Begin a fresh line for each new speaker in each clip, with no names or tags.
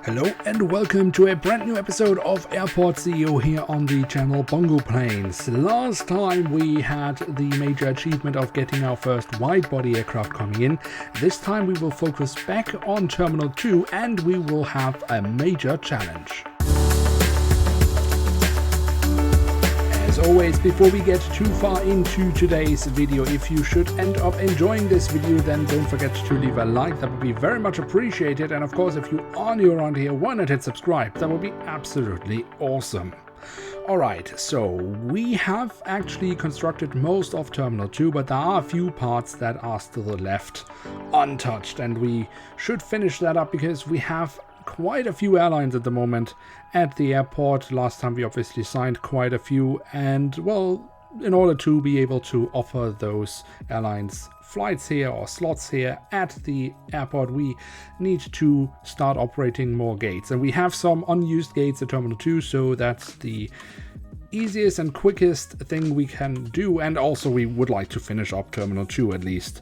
Hello and welcome to a brand new episode of Airport CEO here on the channel BongoPlanes. Last time we had the major achievement of getting our first wide-body aircraft coming in. This time we will focus back on Terminal 2 and we will have a major challenge. As always, before we get too far into today's video, if you should end up enjoying this video, then don't forget to leave a like. That would be very much appreciated. And of course, if you are new around here, why not hit subscribe? That would be absolutely awesome. Alright, so we have actually constructed most of Terminal 2, but there are a few parts that are still left untouched. And we should finish that up because we have quite a few airlines at the moment at the airport. Last time we obviously signed quite a few, and well, in order to be able to offer those airlines flights here or slots here at the airport, we need to start operating more gates, and we have some unused gates at Terminal 2, so that's the easiest and quickest thing we can do. And also we would like to finish up Terminal 2 at least,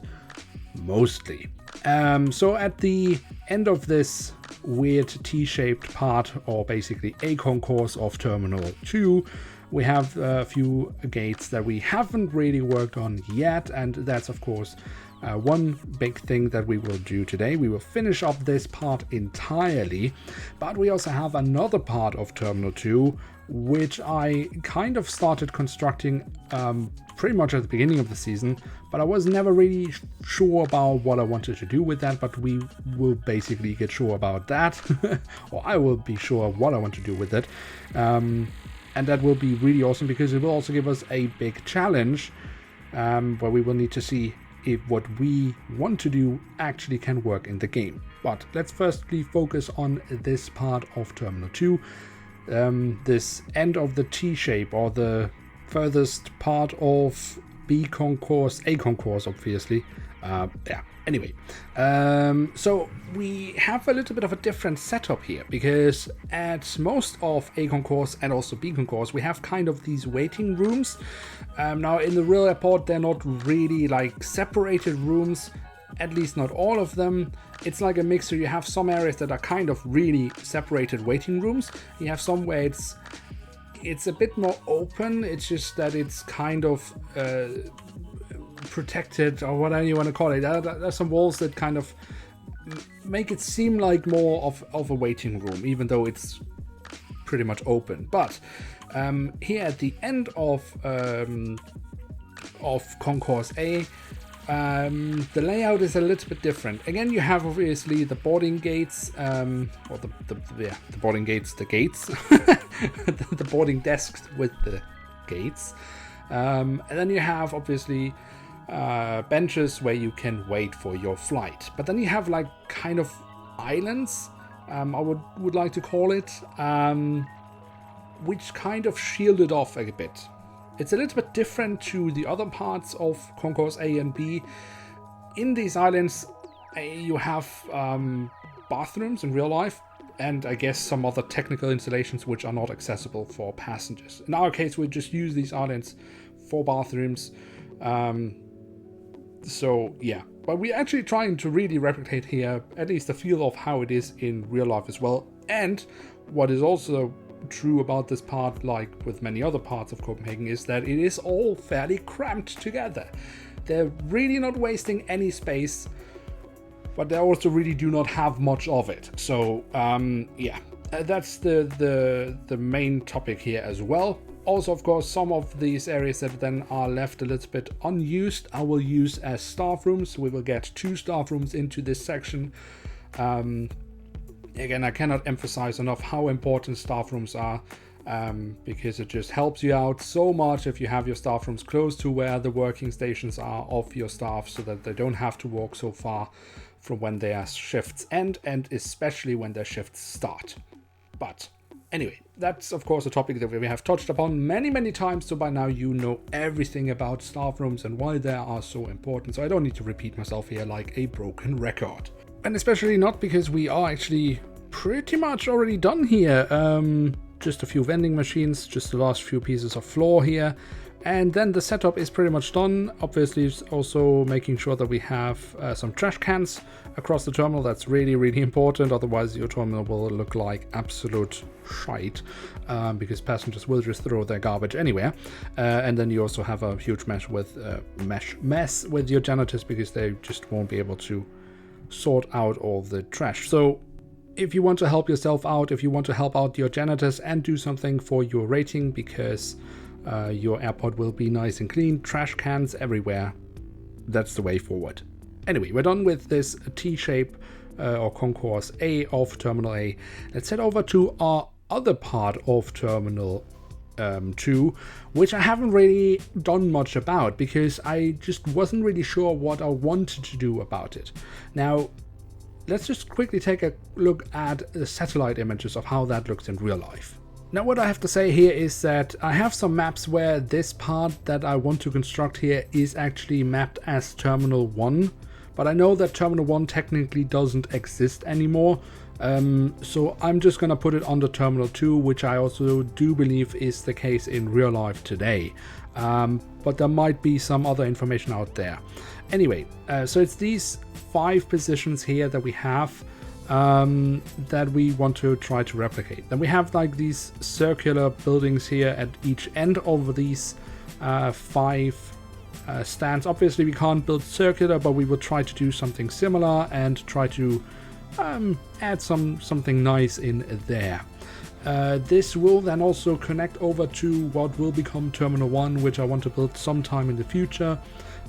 mostly. So at the end of this weird T-shaped part, or basically a concourse of Terminal 2, we have a few gates that we haven't really worked on yet, and that's of course one big thing that we will do today. We will finish up this part entirely, but we also have another part of Terminal 2 which I kind of started constructing pretty much at the beginning of the season, but I was never really sure about what I wanted to do with that. But we will basically get sure about that, or I will be sure what I want to do with it, and that will be really awesome because it will also give us a big challenge where we will need to see if what we want to do actually can work in the game. But let's firstly focus on this part of Terminal 2. This end of the T-shape, or the furthest part of A concourse obviously. Anyway, so we have a little bit of a different setup here, because at most of A concourse and also B concourse we have kind of these waiting rooms. Now in the real airport they're not really like separated rooms, at least not all of them. It's like a mixture. You have some areas that are kind of really separated waiting rooms. You have some where it's a bit more open. It's just that it's kind of protected, or whatever you want to call it. There's some walls that kind of make it seem like more of a waiting room, even though it's pretty much open. But here at the end of Concourse A, the layout is a little bit different. Again, you have obviously the boarding gates, or the boarding gates, the gates, the boarding desks with the gates, and then you have obviously benches where you can wait for your flight. But then you have like kind of islands, I would like to call it, which kind of shield it off a bit. It's a little bit different to the other parts of Concourse A and B. In these islands, you have bathrooms in real life, and I guess some other technical installations which are not accessible for passengers. In our case, we just use these islands for bathrooms. So yeah, but we're actually trying to really replicate here at least the feel of how it is in real life as well. And what is also true about this part, like with many other parts of Copenhagen, is that it is all fairly cramped together. They're really not wasting any space, but they also really do not have much of it. So yeah, that's the main topic here as well. Also, of course, some of these areas that then are left a little bit unused, I will use as staff rooms. We will get 2 staff rooms into this section. Again, I cannot emphasize enough how important staff rooms are, because it just helps you out so much if you have your staff rooms close to where the working stations are of your staff, so that they don't have to walk so far from when their shifts end, and especially when their shifts start. But anyway, that's of course a topic that we have touched upon many times, so by now you know everything about staff rooms and why they are so important, so I don't need to repeat myself here like a broken record. And especially not because we are actually pretty much already done here. Just a few vending machines, just the last few pieces of floor here, And then the setup is pretty much done. Obviously, it's also making sure that we have some trash cans across the terminal. That's really, really important. Otherwise, your terminal will look like absolute shite, because passengers will just throw their garbage anywhere. And then you also have a huge mess with your janitors, because they just won't be able to sort out all the trash. So if you want to help yourself out, if you want to help out your janitors and do something for your rating, because your airport will be nice and clean, trash cans everywhere, that's the way forward. Anyway, we're done with this T-shape or concourse A of Terminal A. Let's head over to our other part of Terminal 2, which I haven't really done much about, because I just wasn't really sure what I wanted to do about it. Now, let's just quickly take a look at the satellite images of how that looks in real life. Now, what I have to say here is that I have some maps where this part that I want to construct here is actually mapped as Terminal 1, but I know that Terminal 1 technically doesn't exist anymore, so I'm just gonna put it under Terminal 2, which I also do believe is the case in real life today, but there might be some other information out there. Anyway, so it's these 5 positions here that we have that we want to try to replicate. Then we have like these circular buildings here at each end of these 5 stands. Obviously we can't build circular, but we will try to do something similar and try to add something nice in there. This will then also connect over to what will become Terminal 1, which I want to build sometime in the future,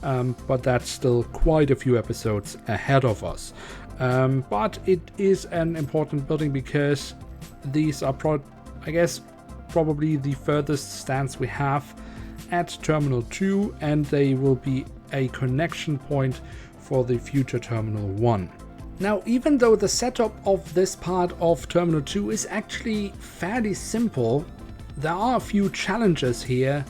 but that's still quite a few episodes ahead of us. But it is an important building, because these are I guess probably the furthest stands we have at Terminal 2, and they will be a connection point for the future Terminal 1. Now, even though the setup of this part of Terminal 2 is actually fairly simple, there are a few challenges here,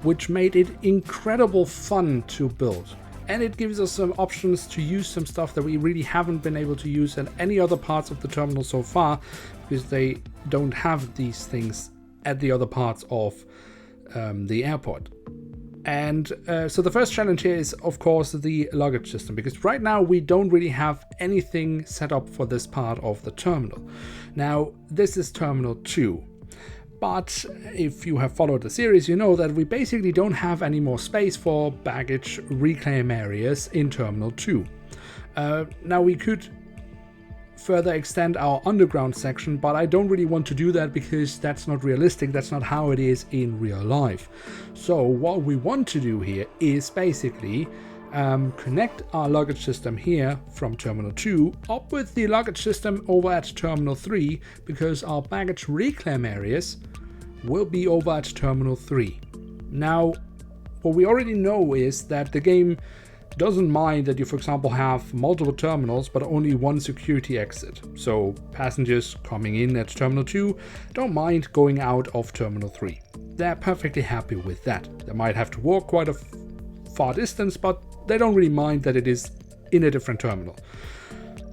which made it incredible fun to build. And it gives us some options to use some stuff that we really haven't been able to use in any other parts of the terminal so far, because they don't have these things at the other parts of the airport. And so the first challenge here is, of course, the luggage system, because right now we don't really have anything set up for this part of the terminal. Now, this is Terminal 2. But if you have followed the series, you know that we basically don't have any more space for baggage reclaim areas in Terminal 2. Now, we could further extend our underground section, but I don't really want to do that, because that's not realistic. That's not how it is in real life. So what we want to do here is basically connect our luggage system here from Terminal 2 up with the luggage system over at Terminal 3, because our baggage reclaim areas will be over at Terminal 3. Now, what we already know is that the game doesn't mind that you, for example, have multiple terminals but only one security exit. So passengers coming in at Terminal 2 don't mind going out of Terminal 3. They're perfectly happy with that. They might have to walk quite a far distance, but they don't really mind that it is in a different terminal.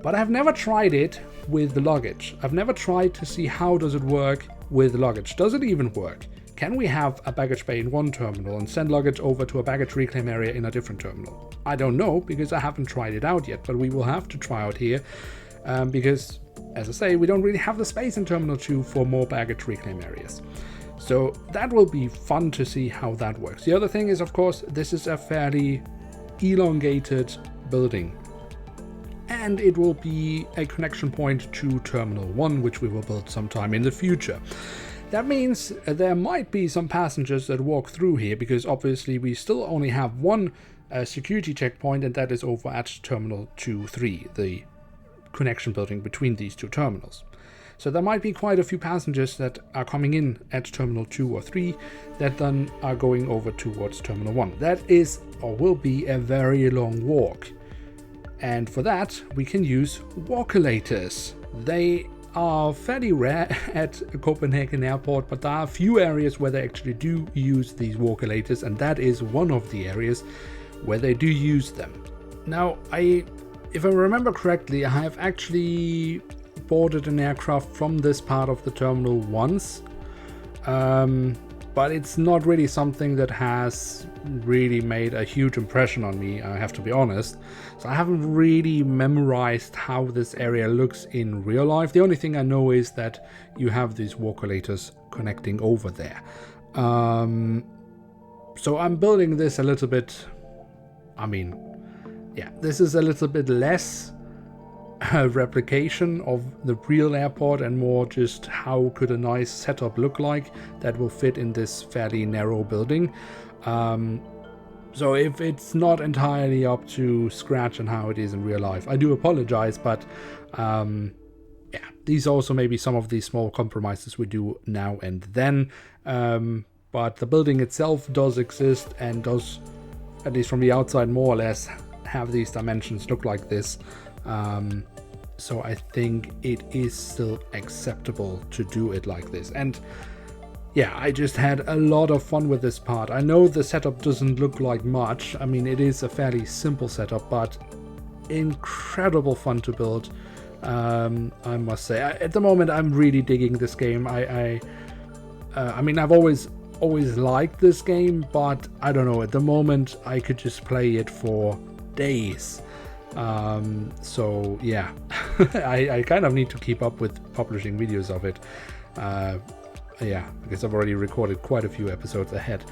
But I've never tried it with the luggage. I've never tried to see how does it work with the luggage. Does it even work? Can we have a baggage bay in one terminal and send luggage over to a baggage reclaim area in a different terminal? I don't know, because I haven't tried it out yet, but we will have to try out here, because, as I say, we don't really have the space in Terminal 2 for more baggage reclaim areas. So that will be fun to see how that works. The other thing is, of course, this is a fairly elongated building, and it will be a connection point to Terminal 1, which we will build sometime in the future. That means there might be some passengers that walk through here, because obviously we still only have one security checkpoint, and that is over at Terminal 2-3, the connection building between these two terminals. So there might be quite a few passengers that are coming in at Terminal 2 or 3 that then are going over towards Terminal 1. That is, or will be, a very long walk. And for that, we can use walkolators. They are fairly rare at Copenhagen Airport, but there are a few areas where they actually do use these walkolators, and that is one of the areas where they do use them. Now, if I remember correctly, I have actually boarded an aircraft from this part of the terminal once, but it's not really something that has really made a huge impression on me, I have to be honest. So I haven't really memorized how this area looks in real life. The only thing I know is that you have these walkolators connecting over there. So I'm building this a little bit, I mean, yeah, this is a little bit less replication of the real airport and more just how could a nice setup look like that will fit in this fairly narrow building. So if it's not entirely up to scratch on how it is in real life, I do apologize, but yeah, these also may be some of these small compromises we do now and then. But the building itself does exist and does, at least from the outside, more or less have these dimensions look like this. So I think it is still acceptable to do it like this. And yeah, I just had a lot of fun with this part. I know the setup doesn't look like much. I mean, it is a fairly simple setup, but incredible fun to build. I must say, at the moment, I'm really digging this game. I mean, I've always liked this game, but I don't know, at the moment I could just play it for days. So yeah, I kind of need to keep up with publishing videos of it. Yeah, because I've already recorded quite a few episodes ahead.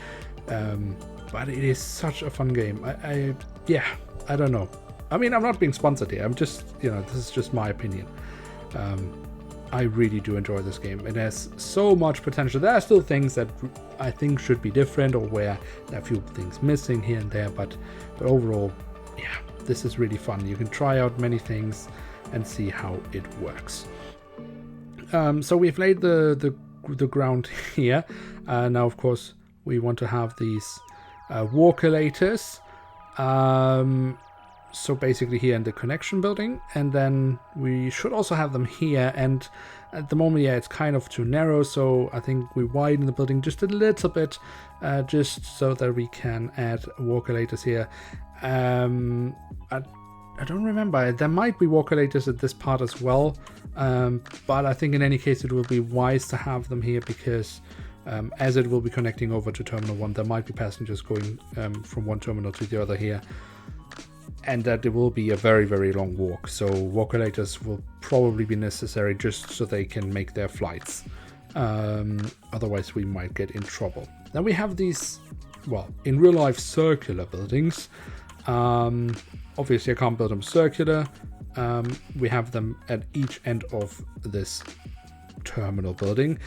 But it is such a fun game. Yeah, I don't know. I mean, I'm not being sponsored here. I'm just, this is just my opinion. I really do enjoy this game. It has so much potential. There are still things that I think should be different, or where there are a few things missing here and there, but overall, yeah, this is really fun. You can try out many things and see how it works. So we've laid the ground here. Now, of course, we want to have these walkolators. So basically here in the connection building, and then we should also have them here. And at the moment, yeah, it's kind of too narrow, so I think we widen the building just a little bit, just so that we can add walkolators here. I don't remember, there might be walkolators at this part as well, but I think in any case it will be wise to have them here, because as it will be connecting over to Terminal 1, there might be passengers going from one terminal to the other here. And that it will be a very, very long walk. So walkolators will probably be necessary just so they can make their flights. Otherwise we might get in trouble. Then we have these, well, in real life, circular buildings. Obviously I can't build them circular. We have them at each end of this terminal building.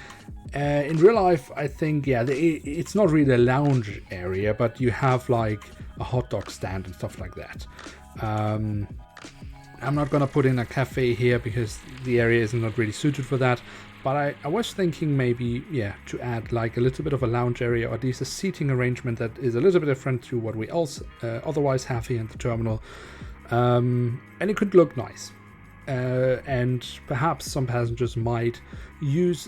In real life, I think, yeah, it's not really a lounge area, but you have like a hot dog stand and stuff like that. I'm not gonna put in a cafe here because the area is not really suited for that, but I was thinking maybe, yeah, to add like a little bit of a lounge area, or at least a seating arrangement that is a little bit different to what we otherwise have here in the terminal. And it could look nice. And perhaps some passengers might use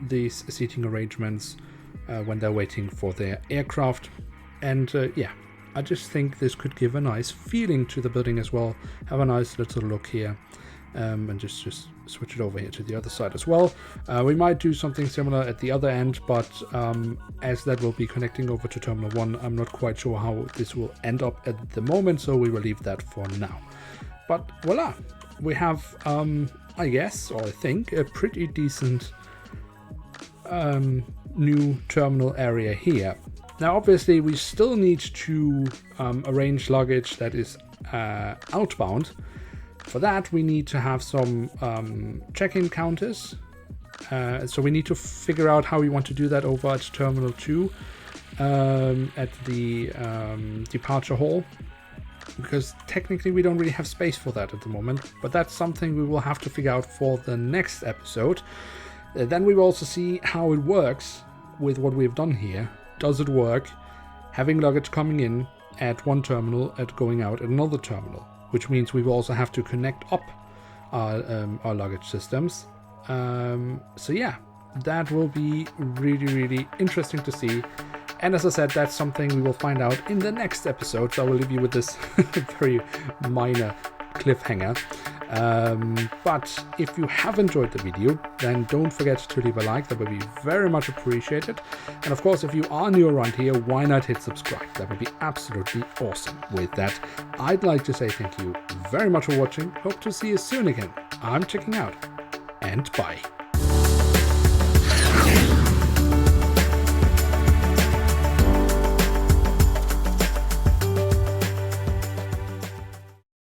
these seating arrangements when they're waiting for their aircraft. And yeah, I just think this could give a nice feeling to the building as well. Have a nice little look here, and just switch it over here to the other side as well. We might do something similar at the other end, but as that will be connecting over to Terminal 1, I'm not quite sure how this will end up at the moment, so we will leave that for now. But voila, we have, I guess, or I think, a pretty decent new terminal area here. Now, obviously, we still need to arrange luggage that is outbound. For that, we need to have some check-in counters. So we need to figure out how we want to do that over at Terminal 2 at the departure hall. Because technically we don't really have space for that at the moment. But that's something we will have to figure out for the next episode. Then we will also see how it works with what we've done here. Does it work having luggage coming in at one terminal and going out at another terminal? Which means we will also have to connect up our luggage systems. So yeah, that will be really, really interesting to see. And as I said, that's something we will find out in the next episode. So I will leave you with this very minor cliffhanger. But if you have enjoyed the video, then don't forget to leave a like. That would be very much appreciated. And of course, if you are new around here, why not hit subscribe? That would be absolutely awesome. With that, I'd like to say thank you very much for watching. Hope to see you soon again. I'm checking out, and bye.